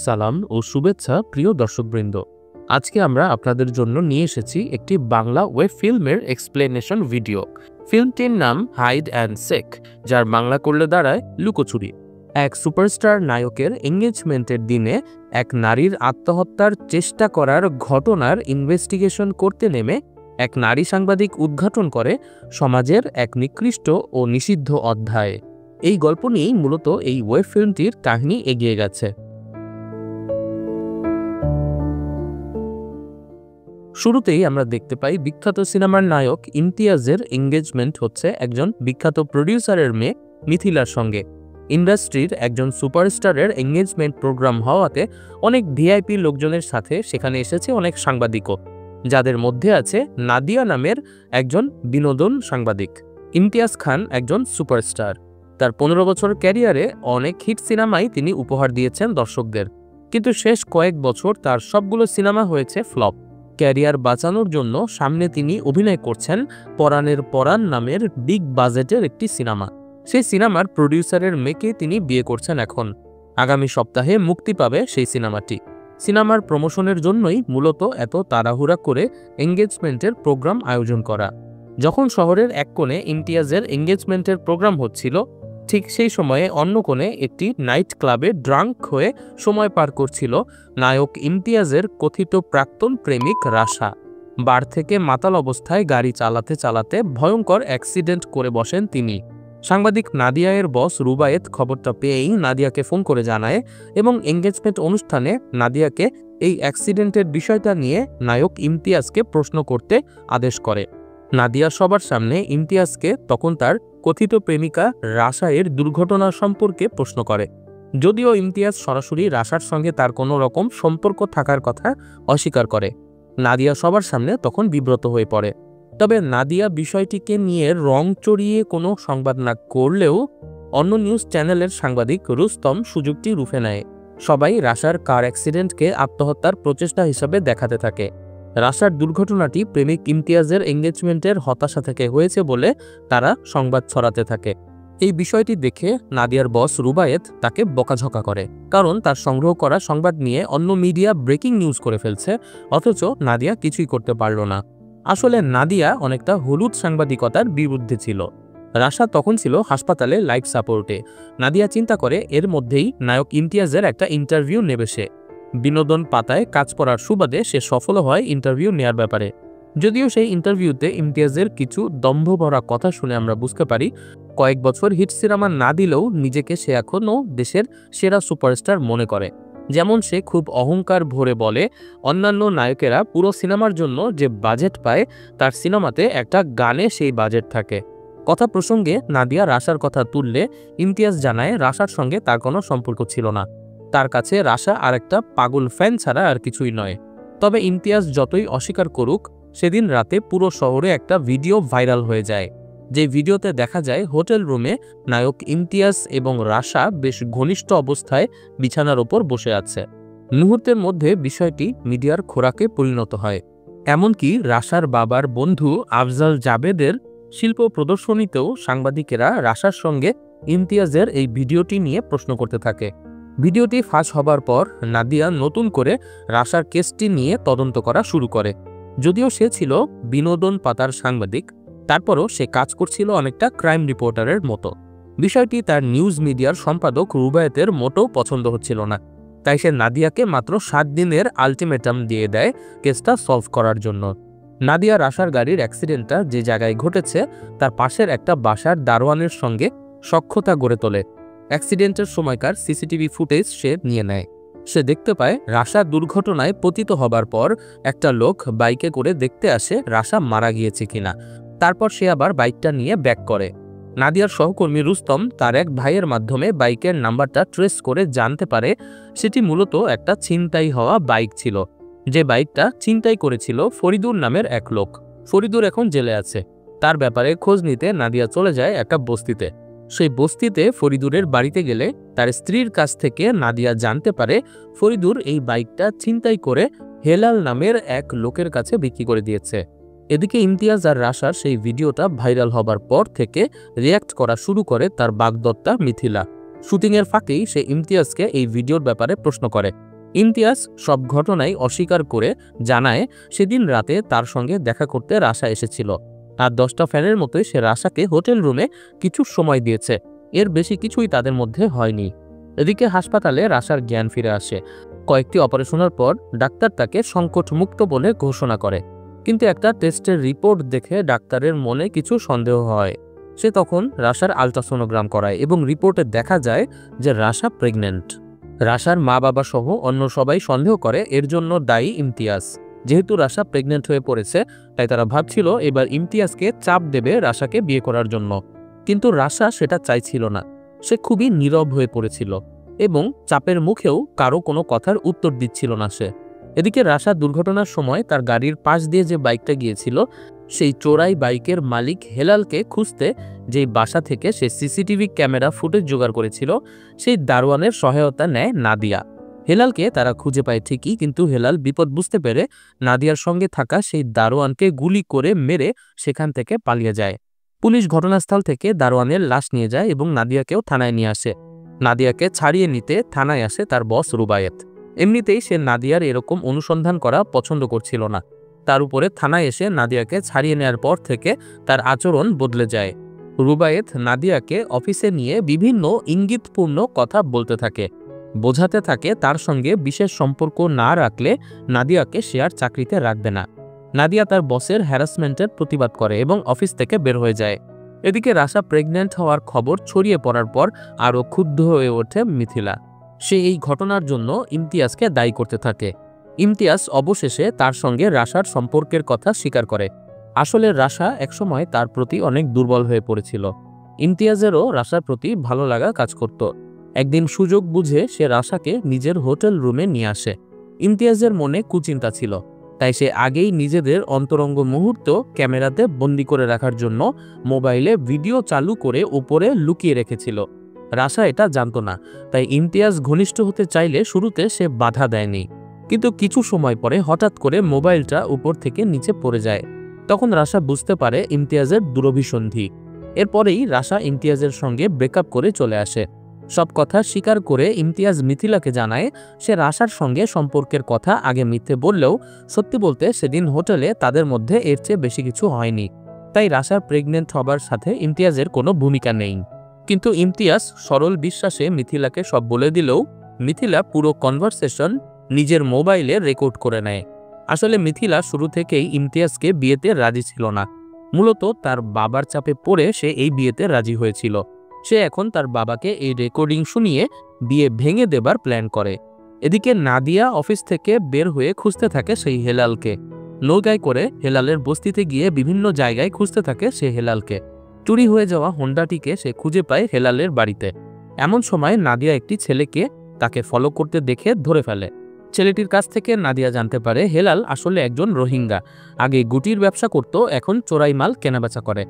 সালাম ও শুভেচ্ছা প্রিয় দর্শকবৃন্দ। আজকে আমরা আপনাদের জন্য নিয়ে এসেছি একটি বাংলা ওয়েব ফিল্মের এক্সপ্লেনেশন ভিডিও। ফিল্মটির নাম হাইড অ্যান্ড সেক, যার বাংলা করলে দাঁড়ায় লুকোচুরি। এক সুপারস্টার নায়কের এঙ্গেজমেন্টের দিনে এক নারীর আত্মহত্যার চেষ্টা করার ঘটনার ইনভেস্টিগেশন করতে নেমে এক নারী সাংবাদিক উদ্ঘাটন করে সমাজের এক নিকৃষ্ট ও নিষিদ্ধ অধ্যায়। এই গল্প নিয়েই মূলত এই ওয়েব ফিল্মটির কাহিনী এগিয়ে গেছে। শুরুতেই আমরা দেখতে পাই বিখ্যাত সিনেমার নায়ক ইমতিয়াজের এঙ্গেজমেন্ট হচ্ছে একজন বিখ্যাত প্রডিউসারের মেয়ে মিথিলার সঙ্গে। ইন্ডাস্ট্রির একজন সুপারস্টারের এঙ্গেজমেন্ট প্রোগ্রাম হওয়াতে অনেক ভিআইপি লোকজনের সাথে সেখানে এসেছে অনেক সাংবাদিকও, যাদের মধ্যে আছে নাদিয়া নামের একজন বিনোদন সাংবাদিক। ইমতিয়াজ খান একজন সুপারস্টার। তার 15 বছর ক্যারিয়ারে অনেক হিট সিনেমাই তিনি উপহার দিয়েছেন দর্শকদের, কিন্তু শেষ কয়েক বছর তার সবগুলো সিনেমা হয়েছে ফ্লপ। ক্যারিয়ার বাঁচানোর জন্য সামনে তিনি অভিনয় করছেন পরাণের পরাণ নামের বিগ বাজেটের একটি সিনেমা। সেই সিনেমার প্রডিউসারের মেয়েকে তিনি বিয়ে করছেন এখন। আগামী সপ্তাহে মুক্তি পাবে সেই সিনেমাটি। সিনেমার প্রমোশনের জন্যই মূলত এত তাড়াহুড়া করে এঙ্গেজমেন্টের প্রোগ্রাম আয়োজন করা। যখন শহরের এক কোণে ইমতিয়াজের এঙ্গেজমেন্টের প্রোগ্রাম হচ্ছিল, ঠিক সেই সময়ে অন্য কোণে একটি নাইট ক্লাবে ড্রাঙ্ক হয়ে সময় পার করছিল নায়ক ইমতিয়াজের কথিত প্রাক্তন প্রেমিক রাশা। বার থেকে মাতাল অবস্থায় গাড়ি চালাতে চালাতে ভয়ঙ্কর অ্যাক্সিডেন্ট করে বসেন তিনি। সাংবাদিক নাদিয়ার বস রুবায়েত খবরটা পেয়েই নাদিয়াকে ফোন করে জানায় এবং এঙ্গেজমেন্ট অনুষ্ঠানে নাদিয়াকে এই অ্যাক্সিডেন্টের বিষয়টা নিয়ে নায়ক ইমতিয়াজকে প্রশ্ন করতে আদেশ করে। নাদিয়া সবার সামনে ইমতিয়াজকে তখন তার কথিত প্রেমিকা রাশায়ের দুর্ঘটনা সম্পর্কে প্রশ্ন করে। যদিও ইমতিয়াজ সরাসরি রাশার সঙ্গে তার কোনো রকম সম্পর্ক থাকার কথা অস্বীকার করে। নাদিয়া সবার সামনে তখন বিব্রত হয়ে পড়ে। তবে নাদিয়া বিষয়টিকে নিয়ে রং চড়িয়ে কোনো সংবাদ না করলেও অন্য নিউজ চ্যানেলের সাংবাদিক রুস্তম সুযোগটি রুখে নেয়। সবাই রাশার কার অ্যাক্সিডেন্টকে আত্মহত্যার প্রচেষ্টা হিসাবে দেখাতে থাকে। রাশার দুর্ঘটনাটি প্রেমিক ইমতিয়াজের এঙ্গেজমেন্টের হতাশা থেকে হয়েছে বলে তারা সংবাদ ছড়াতে থাকে। এই বিষয়টি দেখে নাদিয়ার বস রুবায়েত তাকে বকাঝকা করে, কারণ তার সংগ্রহ করা সংবাদ নিয়ে অন্য মিডিয়া ব্রেকিং নিউজ করে ফেলছে, অথচ নাদিয়া কিছুই করতে পারল না। আসলে নাদিয়া অনেকটা হলুদ সাংবাদিকতার বিরুদ্ধে ছিল। রাশা তখন ছিল হাসপাতালে লাইফ সাপোর্টে। নাদিয়া চিন্তা করে এর মধ্যেই নায়ক ইমতিয়াজের একটা ইন্টারভিউ নেবে সে। বিনোদন পাতায় কাজ করার সুবাদে সে সফল হয় ইন্টারভিউ নেয়ার ব্যাপারে। যদিও সেই ইন্টারভিউতে ইমতিয়াজের কিছু দম্ভ ভরা কথা শুনে আমরা বুঝতে পারি কয়েক বছর হিট সিনেমা না দিলেও নিজেকে সে এখনও দেশের সেরা সুপারস্টার মনে করে। যেমন সে খুব অহংকার ভরে বলে, অন্যান্য নায়কেরা পুরো সিনেমার জন্য যে বাজেট পায় তার সিনেমাতে একটা গানে সেই বাজেট থাকে। কথা প্রসঙ্গে নাদিয়া রাশার কথা তুললে ইমতিয়াজ জানায় রাশার সঙ্গে তার কোনো সম্পর্ক ছিল না। তার কাছে রাশা আর একটা পাগল ফ্যান ছাড়া আর কিছুই নয়। তবে ইমতিয়াজ যতই অস্বীকার করুক, সেদিন রাতে পুরো শহরে একটা ভিডিও ভাইরাল হয়ে যায়। যে ভিডিওতে দেখা যায় হোটেল রুমে নায়ক ইমতিয়াজ এবং রাশা বেশ ঘনিষ্ঠ অবস্থায় বিছানার ওপর বসে আছে। মুহূর্তের মধ্যে বিষয়টি মিডিয়ার খোরাকে পরিণত হয়। এমনকি রাশার বাবার বন্ধু আফজাল জাবেদের শিল্প প্রদর্শনীতেও সাংবাদিকেরা রাশার সঙ্গে ইমতিয়াজের এই ভিডিওটি নিয়ে প্রশ্ন করতে থাকে। ভিডিওটি ফাঁস হবার পর নাদিয়া নতুন করে রাশার কেসটি নিয়ে তদন্ত করা শুরু করে। যদিও সে ছিল বিনোদন পাতার সাংবাদিক, তারপরও সে কাজ করছিল অনেকটা ক্রাইম রিপোর্টারের মতো। বিষয়টি তার নিউজ মিডিয়ার সম্পাদক রুবায়েতের মোটেও পছন্দ হচ্ছিল না। তাই সে নাদিয়াকে মাত্র 7 দিনের আলটিমেটাম দিয়ে দেয় কেসটা সলভ করার জন্য। নাদিয়া রাশার গাড়ির অ্যাক্সিডেন্টটা যে জায়গায় ঘটেছে তার পাশের একটা বাসার দারোয়ানের সঙ্গে সখ্যতা গড়ে তোলে। অ্যাক্সিডেন্টের সময়কার সিসিটিভি ফুটেজ সে নিয়ে নেয়। সে দেখতে পায় রাশা দুর্ঘটনায় পতিত হবার পর একটা লোক বাইকে করে দেখতে আসে রাশা মারা গিয়েছে কিনা। তারপর সে আবার বাইকটা নিয়ে ব্যাক করে। নাদিয়ার সহকর্মী রুস্তম তার এক ভাইয়ের মাধ্যমে বাইকের নাম্বারটা ট্রেস করে জানতে পারে সেটি মূলত একটা ছিনতাই হওয়া বাইক ছিল। যে বাইকটা ছিনতাই করেছিল ফরিদুর নামের এক লোক। ফরিদুর এখন জেলে আছে। তার ব্যাপারে খোঁজ নিতে নাদিয়া চলে যায় একটা বস্তিতে। সেই বস্তিতে ফরিদুরের বাড়িতে গেলে তার স্ত্রীর কাছ থেকে নাদিয়া জানতে পারে ফরিদুর এই বাইকটা ছিনতাই করে হেলাল নামের এক লোকের কাছে বিক্রি করে দিয়েছে। এদিকে ইমতিয়াজ আর রাশার সেই ভিডিওটা ভাইরাল হবার পর থেকে রিয়্যাক্ট করা শুরু করে তার বাগদত্তা মিথিলা। শুটিংয়ের ফাঁকেই সে ইমতিয়াজকে এই ভিডিওর ব্যাপারে প্রশ্ন করে। ইমতিয়াজ সব ঘটনাই অস্বীকার করে জানায় সেদিন রাতে তার সঙ্গে দেখা করতে রাশা এসেছিল। আর 10টা ফ্যানের মতোই সে রাশাকে হোটেল রুমে কিছু সময় দিয়েছে, এর বেশি কিছুই তাদের মধ্যে হয়নি। এদিকে হাসপাতালে রাশার জ্ঞান ফিরে আসে। কয়েকটি অপারেশনের পর ডাক্তার তাকে সংকটমুক্ত বলে ঘোষণা করে, কিন্তু একটা টেস্টের রিপোর্ট দেখে ডাক্তারের মনে কিছু সন্দেহ হয়। সে তখন রাশার আলট্রাসোনোগ্রাম করায় এবং রিপোর্টে দেখা যায় যে রাশা প্রেগন্যান্ট। রাশার মা বাবা সহ অন্য সবাই সন্দেহ করে এর জন্য দায়ী ইমতিয়াজ। যেহেতু রাশা প্রেগন্যান্ট হয়ে পড়েছে, তাই তারা ভাবছিল এবার ইমতিয়াজকে চাপ দেবে রাশাকে বিয়ে করার জন্য। কিন্তু রাশা সেটা চাইছিল না। সে খুবই নীরব হয়ে পড়েছিল এবং চাপের মুখেও কারো কোনো কথার উত্তর দিচ্ছিল না সে। এদিকে রাশা দুর্ঘটনার সময় তার গাড়ির পাশ দিয়ে যে বাইকটা গিয়েছিল, সেই চোরাই বাইকের মালিক হেলালকে খুঁজতে যেই বাসা থেকে সে সিসিটিভি ক্যামেরা ফুটেজ জোগাড় করেছিল, সেই দারোয়ানের সহায়তা নেয় নাদিয়া। হেলালকে তারা খুঁজে পায় ঠিকই, কিন্তু হেলাল বিপদ বুঝতে পেরে নাদিয়ার সঙ্গে থাকা সেই দারোয়ানকে গুলি করে মেরে সেখান থেকে পালিয়ে যায়। পুলিশ ঘটনাস্থল থেকে দারোয়ানের লাশ নিয়ে যায় এবং নাদিয়াকেও থানায় নিয়ে আসে। নাদিয়াকে ছাড়িয়ে নিতে থানায় আসে তার বস রুবায়েত। এমনিতেই সে নাদিয়ার এরকম অনুসন্ধান করা পছন্দ করছিল না। তার উপরে থানায় এসে নাদিয়াকে ছাড়িয়ে নেওয়ার পর থেকে তার আচরণ বদলে যায়। রুবায়েত নাদিয়াকে অফিসে নিয়ে বিভিন্ন ইঙ্গিতপূর্ণ কথা বলতে থাকে, বোঝাতে থাকে তার সঙ্গে বিশেষ সম্পর্ক না রাখলে নাদিয়াকে সে আর চাকরিতে রাখবে না। নাদিয়া তার বসের হ্যারাসমেন্টের প্রতিবাদ করে এবং অফিস থেকে বের হয়ে যায়। এদিকে রাশা প্রেগন্যান্ট হওয়ার খবর ছড়িয়ে পড়ার পর আরও ক্ষুব্ধ হয়ে ওঠে মিথিলা। সে এই ঘটনার জন্য ইমতিয়াজকে দায়ী করতে থাকে। ইমতিয়াজ অবশেষে তার সঙ্গে রাশার সম্পর্কের কথা স্বীকার করে। আসলে রাশা একসময় তার প্রতি অনেক দুর্বল হয়ে পড়েছিল। ইমতিয়াজেরও রাশার প্রতি ভালো লাগা কাজ করত। একদিন সুযোগ বুঝে সে রাশাকে নিজের হোটেল রুমে নিয়ে আসে। ইমতিয়াজের মনে কুচিন্তা ছিল, তাই সে আগেই নিজেদের অন্তরঙ্গ মুহূর্ত ক্যামেরাতে বন্দি করে রাখার জন্য মোবাইলে ভিডিও চালু করে উপরে লুকিয়ে রেখেছিল। রাশা এটা জানতো না, তাই ইমতিয়াজ ঘনিষ্ঠ হতে চাইলে শুরুতে সে বাধা দেয়নি। কিন্তু কিছু সময় পরে হঠাৎ করে মোবাইলটা উপর থেকে নিচে পড়ে যায়। তখন রাশা বুঝতে পারে ইমতিয়াজের দুরভিসন্ধি। এরপরেই রাশা ইমতিয়াজের সঙ্গে ব্রেকআপ করে চলে আসে। সব কথা স্বীকার করে ইমতিয়াজ মিথিলাকে জানায় সে রাশার সঙ্গে সম্পর্কের কথা আগে মিথ্যে বললেও সত্যি বলতে সেদিন হোটেলে তাদের মধ্যে এর চেয়ে বেশি কিছু হয়নি। তাই রাশার প্রেগনেন্ট হবার সাথে ইমতিয়াজের কোনো ভূমিকা নেই। কিন্তু ইমতিয়াজ সরল বিশ্বাসে মিথিলাকে সব বলে দিলেও মিথিলা পুরো কনভারসেশন নিজের মোবাইলে রেকর্ড করে নেয়। আসলে মিথিলা শুরু থেকেই ইমতিয়াজকে বিয়েতে রাজি ছিল না। মূলত তার বাবার চাপে পড়ে সে এই বিয়েতে রাজি হয়েছিল। সে এখন তার বাবাকে এই রেকর্ডিং শুনিয়ে বিয়ে ভেঙে দেবার প্ল্যান করে। এদিকে নাদিয়া অফিস থেকে বের হয়ে খুঁজতে থাকে সেই হেলালকে। নৌকায় করে হেলালের বস্তিতে গিয়ে বিভিন্ন জায়গায় খুঁজতে থাকে সে হেলালকে। চুরি হয়ে যাওয়া হোন্ডাটিকে সে খুঁজে পায় হেলালের বাড়িতে। এমন সময় নাদিয়া একটি ছেলেকে তাকে ফলো করতে দেখে ধরে ফেলে। ছেলেটির কাছ থেকে নাদিয়া জানতে পারে হেলাল আসলে একজন রোহিঙ্গা। আগে গুটির ব্যবসা করত, এখন চোরাই মাল কেনাবেচা করে।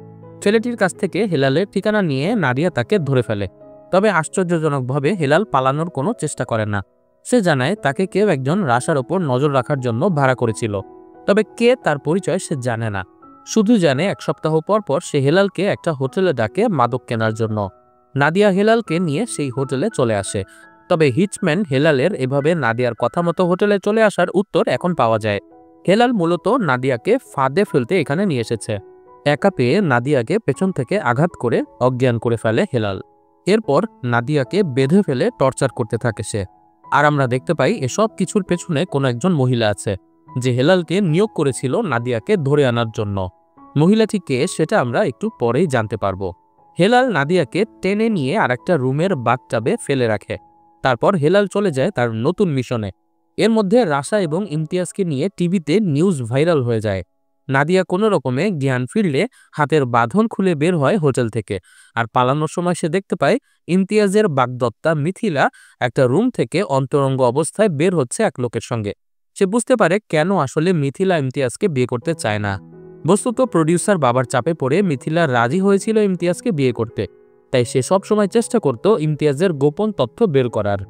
ছেলেটির কাছ থেকে হেলালের ঠিকানা নিয়ে নাদিয়া তাকে ধরে ফেলে। তবে আশ্চর্যজনকভাবে হেলাল পালানোর কোনো চেষ্টা করে না। সে জানায় তাকে কেউ একজন রাশার ওপর নজর রাখার জন্য ভাড়া করেছিল। তবে কে তার পরিচয় সে জানে না। শুধু জানে 1 সপ্তাহ পর পর সে হেলালকে একটা হোটেলে ডাকে মাদক কেনার জন্য। নাদিয়া হেলালকে নিয়ে সেই হোটেলে চলে আসে। তবে হিচম্যান হেলালের এভাবে নাদিয়ার কথা মতো হোটেলে চলে আসার উত্তর এখন পাওয়া যায়। হেলাল মূলত নাদিয়াকে ফাঁদে ফেলতে এখানে নিয়ে এসেছে। একা পেয়ে নাদিয়াকে পেছন থেকে আঘাত করে অজ্ঞান করে ফেলে হেলাল। এরপর নাদিয়াকে বেঁধে ফেলে টর্চার করতে থাকে সে। আর আমরা দেখতে পাই এসব কিছুর পেছনে কোনো একজন মহিলা আছে, যে হেলালকে নিয়োগ করেছিল নাদিয়াকে ধরে আনার জন্য। মহিলাটি কে সেটা আমরা একটু পরেই জানতে পারবো। হেলাল নাদিয়াকে টেনে নিয়ে আরেকটা রুমের বাথটাবে ফেলে রাখে। তারপর হেলাল চলে যায় তার নতুন মিশনে। এর মধ্যে রাশা এবং ইমতিয়াজকে নিয়ে টিভিতে নিউজ ভাইরাল হয়ে যায়। নাদিয়া কোনো রকমে জ্ঞান ফিরলে হাতের বাঁধন খুলে বের হয় হোটেল থেকে। আর পালানোর সময় সে দেখতে পায় ইমতিয়াজের বাগদত্তা মিথিলা একটা রুম থেকে অন্তরঙ্গ অবস্থায় বের হচ্ছে এক লোকের সঙ্গে। সে বুঝতে পারে কেন আসলে মিথিলা ইমতিয়াজকে বিয়ে করতে চায় না। বস্তুত প্রডিউসার বাবার চাপে পড়ে মিথিলা রাজি হয়েছিল ইমতিয়াজকে বিয়ে করতে, তাই সে সব সময় চেষ্টা করত ইমতিয়াজের গোপন তথ্য বের করার।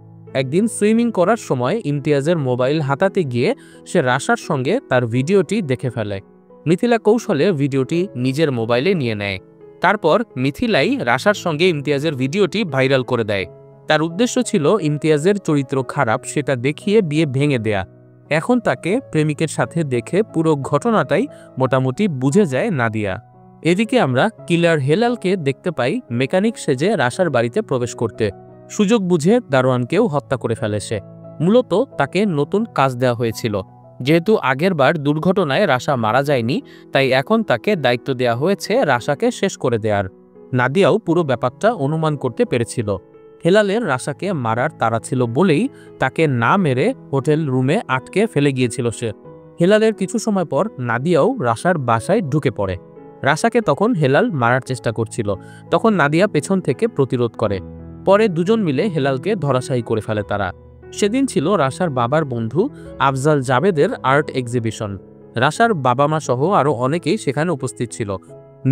একদিন সুইমিং করার সময় ইমতিয়াজের মোবাইল হাতাতে গিয়ে সে রাশার সঙ্গে তার ভিডিওটি দেখে ফেলে। মিথিলা কৌশলে ভিডিওটি নিজের মোবাইলে নিয়ে নেয়। তারপর মিথিলাই রাশার সঙ্গে ইমতিয়াজের ভিডিওটি ভাইরাল করে দেয়। তার উদ্দেশ্য ছিল ইমতিয়াজের চরিত্র খারাপ সেটা দেখিয়ে বিয়ে ভেঙে দেয়া। এখন তাকে প্রেমিকের সাথে দেখে পুরো ঘটনাটাই মোটামুটি বুঝে যায় নাদিয়া। এদিকে আমরা কিলার হেলালকে দেখতে পাই মেকানিক সেজে রাশার বাড়িতে প্রবেশ করতে। সুযোগ বুঝে দারোয়ানকেও হত্যা করে ফেলে সে। মূলত তাকে নতুন কাজ দেওয়া হয়েছিল। যেহেতু আগেরবার দুর্ঘটনায় রাশা মারা যায়নি, তাই এখন তাকে দায়িত্ব দেওয়া হয়েছে রাশাকে শেষ করে দেওয়ার। নাদিয়াও পুরো ব্যাপারটা অনুমান করতে পেরেছিল। হেলালের রাশাকে মারার তাড়া ছিল বলেই তাকে না মেরে হোটেল রুমে আটকে ফেলে গিয়েছিল সে। হেলালের কিছু সময় পর নাদিয়াও রাশার বাসায় ঢুকে পড়ে। রাশাকে তখন হেলাল মারার চেষ্টা করছিল, তখন নাদিয়া পেছন থেকে প্রতিরোধ করে। পরে দুজন মিলে হেলালকে ধরাশায়ী করে ফেলে তারা। সেদিন ছিল রাশার বাবার বন্ধু আফজাল জাবেদের আর্ট এক্সিবিশন। রাশার বাবা মা সহ আরও অনেকেই সেখানে উপস্থিত ছিল।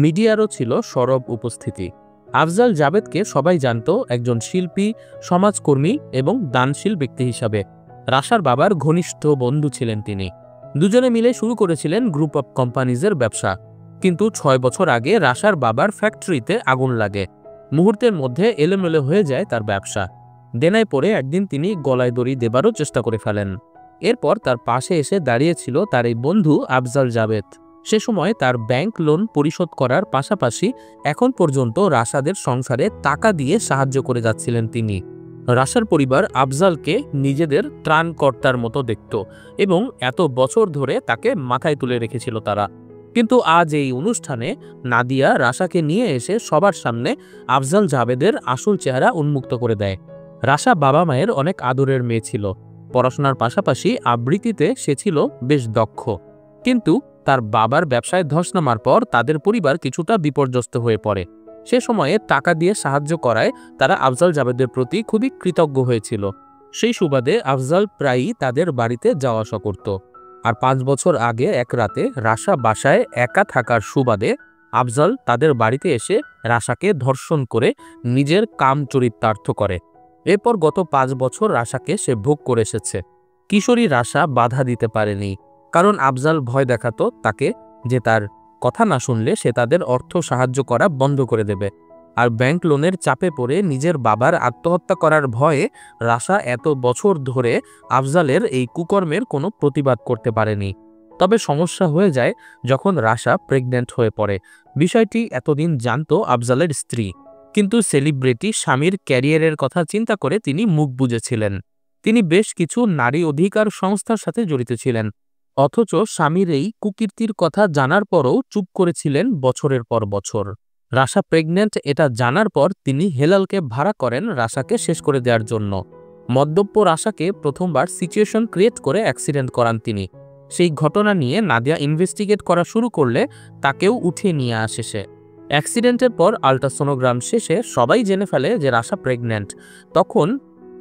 মিডিয়ারও ছিল সরব উপস্থিতি। আফজাল জাবেদকে সবাই জানত একজন শিল্পী, সমাজকর্মী এবং দানশীল ব্যক্তি হিসাবে। রাশার বাবার ঘনিষ্ঠ বন্ধু ছিলেন তিনি। দুজনে মিলে শুরু করেছিলেন গ্রুপ অফ কোম্পানিজের ব্যবসা। কিন্তু 6 বছর আগে রাশার বাবার ফ্যাক্টরিতে আগুন লাগে। মুহূর্তের মধ্যে এলোমেলো হয়ে যায় তার ব্যবসা। দেনায় পড়ে একদিন তিনি গলায় দড়ি দেবারও চেষ্টা করে ফেলেন। এরপর তার পাশে এসে দাঁড়িয়েছিল তার এই বন্ধু আফজাল জাবেদ। সে সময় তার ব্যাংক লোন পরিশোধ করার পাশাপাশি এখন পর্যন্ত রাশাদের সংসারে টাকা দিয়ে সাহায্য করে যাচ্ছিলেন তিনি। রাশার পরিবার আফজালকে নিজেদের ত্রাণকর্তার মতো দেখত এবং এত বছর ধরে তাকে মাথায় তুলে রেখেছিল তারা। কিন্তু আজ এই অনুষ্ঠানে নাদিয়া রাশাকে নিয়ে এসে সবার সামনে আফজাল জাবেদের আসল চেহারা উন্মুক্ত করে দেয়। রাশা বাবা মায়ের অনেক আদরের মেয়ে ছিল। পড়াশোনার পাশাপাশি আবৃত্তিতে সে ছিল বেশ দক্ষ। কিন্তু তার বাবার ব্যবসায় ধস নামার পর তাদের পরিবার কিছুটা বিপর্যস্ত হয়ে পড়ে। সে সময়ে টাকা দিয়ে সাহায্য করায় তারা আফজাল জাবেদের প্রতি খুবই কৃতজ্ঞ হয়েছিল। সেই সুবাদে আফজাল প্রায়ই তাদের বাড়িতে যাওয়া আসা করত। আর 5 বছর আগে এক রাতে রাশা বাসায় একা থাকার সুবাদে আফজাল তাদের বাড়িতে এসে রাশাকে ধর্ষণ করে নিজের কাম চরিতার্থ করে। এরপর গত 5 বছর রাশাকে সে ভোগ করে এসেছে। কিশোরী রাশা বাধা দিতে পারেনি, কারণ আফজাল ভয় দেখাতো তাকে যে তার কথা না শুনলে সে তাদের অর্থ সাহায্য করা বন্ধ করে দেবে। আর ব্যাংক লোনের চাপে পড়ে নিজের বাবার আত্মহত্যা করার ভয়ে রাশা এত বছর ধরে আফজালের এই কুকর্মের কোনো প্রতিবাদ করতে পারেনি। তবে সমস্যা হয়ে যায় যখন রাশা প্রেগন্যান্ট হয়ে পড়ে। বিষয়টি এতদিন জানত আফজালের স্ত্রী, কিন্তু সেলিব্রিটি স্বামীর ক্যারিয়ারের কথা চিন্তা করে তিনি মুখ বুজেছিলেন। তিনি বেশ কিছু নারী অধিকার সংস্থার সাথে জড়িত ছিলেন, অথচ স্বামীর এই কুকীর্তির কথা জানার পরও চুপ করেছিলেন বছরের পর বছর। রাশা প্রেগন্যান্ট এটা জানার পর তিনি হেলালকে ভাড়া করেন রাশাকে শেষ করে দেওয়ার জন্য। মদ্যপ রাশাকে প্রথমবার সিচুয়েশন ক্রিয়েট করে অ্যাক্সিডেন্ট করান তিনি। সেই ঘটনা নিয়ে নাদিয়া ইনভেস্টিগেট করা শুরু করলে তাকেও উঠিয়ে নিয়ে আসে সে। অ্যাক্সিডেন্টের পর আল্ট্রাসোনোগ্রাম শেষে সবাই জেনে ফেলে যে রাশা প্রেগন্যান্ট। তখন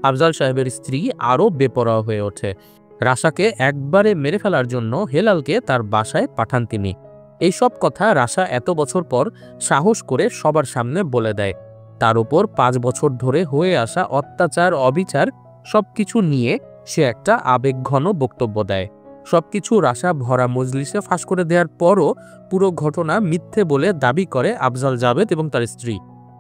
আফজাল সাহেবের স্ত্রী আরও বেপরোয়া হয়ে ওঠে। রাশাকে একবারে মেরে ফেলার জন্য হেলালকে তার বাসায় পাঠান তিনি। এইসব কথা রাশা এত বছর পর সাহস করে সবার সামনে বলে দেয়। তার উপর 5 বছর ধরে হয়ে আসা অত্যাচার, অবিচার সবকিছু নিয়ে সে একটা আবেগঘন বক্তব্য দেয়। সবকিছু রাশা ভরা মজলিসে ফাঁস করে দেওয়ার পরও পুরো ঘটনা মিথ্যে বলে দাবি করে আফজাল জাবেদ এবং তার স্ত্রী।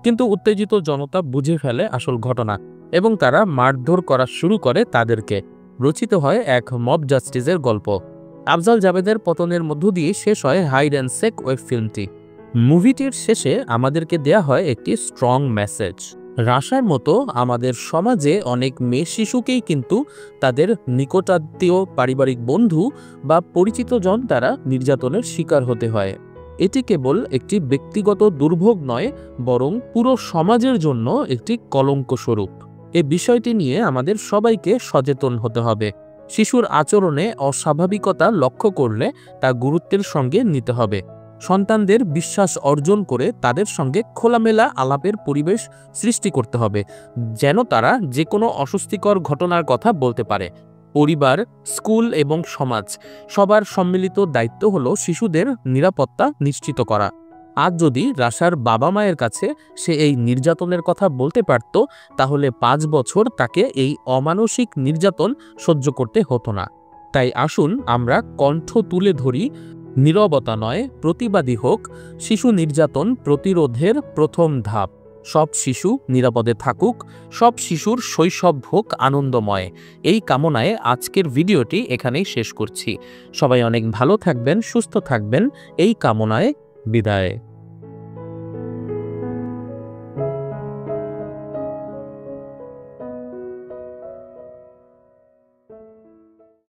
কিন্তু উত্তেজিত জনতা বুঝে ফেলে আসল ঘটনা এবং তারা মারধর করা শুরু করে তাদেরকে। রচিত হয় এক মব জাস্টিসের গল্প। আফজাল জাবেদের পতনের মধ্য দিয়ে শেষ হয় হাইড অ্যান্ড সেক ওয়েব ফিল্মটি। মুভিটির শেষে আমাদেরকে দেয়া হয় একটি স্ট্রং মেসেজ। রাশার মতো আমাদের সমাজে অনেক মেয়ে শিশুকেই কিন্তু তাদের নিকটাত্মীয়, পারিবারিক বন্ধু বা পরিচিত জন দ্বারা নির্যাতনের শিকার হতে হয়। এটি কেবল একটি ব্যক্তিগত দুর্ভোগ নয়, বরং পুরো সমাজের জন্য একটি কলঙ্ক স্বরূপ। এই বিষয়টি নিয়ে আমাদের সবাইকে সচেতন হতে হবে। শিশুর আচরণে অস্বাভাবিকতা লক্ষ্য করলে তা গুরুত্বের সঙ্গে নিতে হবে। সন্তানদের বিশ্বাস অর্জন করে তাদের সঙ্গে খোলামেলা আলাপের পরিবেশ সৃষ্টি করতে হবে, যেন তারা যে কোনো অস্বস্তিকর ঘটনার কথা বলতে পারে। পরিবার, স্কুল এবং সমাজ সবার সম্মিলিত দায়িত্ব হলো শিশুদের নিরাপত্তা নিশ্চিত করা। আজ যদি রাশার বাবা মায়ের কাছে সে এই নির্যাতনের কথা বলতে পারত, তাহলে 5 বছর তাকে এই অমানসিক নির্যাতন সহ্য করতে হতো না। তাই আসুন আমরা কণ্ঠ তুলে ধরি, নীরবতা নয়, প্রতিবাদী হোক শিশু নির্যাতন প্রতিরোধের প্রথম ধাপ। সব শিশু নিরাপদে থাকুক, সব শিশুর শৈশব হোক আনন্দময়। এই কামনায় আজকের ভিডিওটি এখানেই শেষ করছি। সবাই অনেক ভালো থাকবেন, সুস্থ থাকবেন, এই কামনায় বিদায়।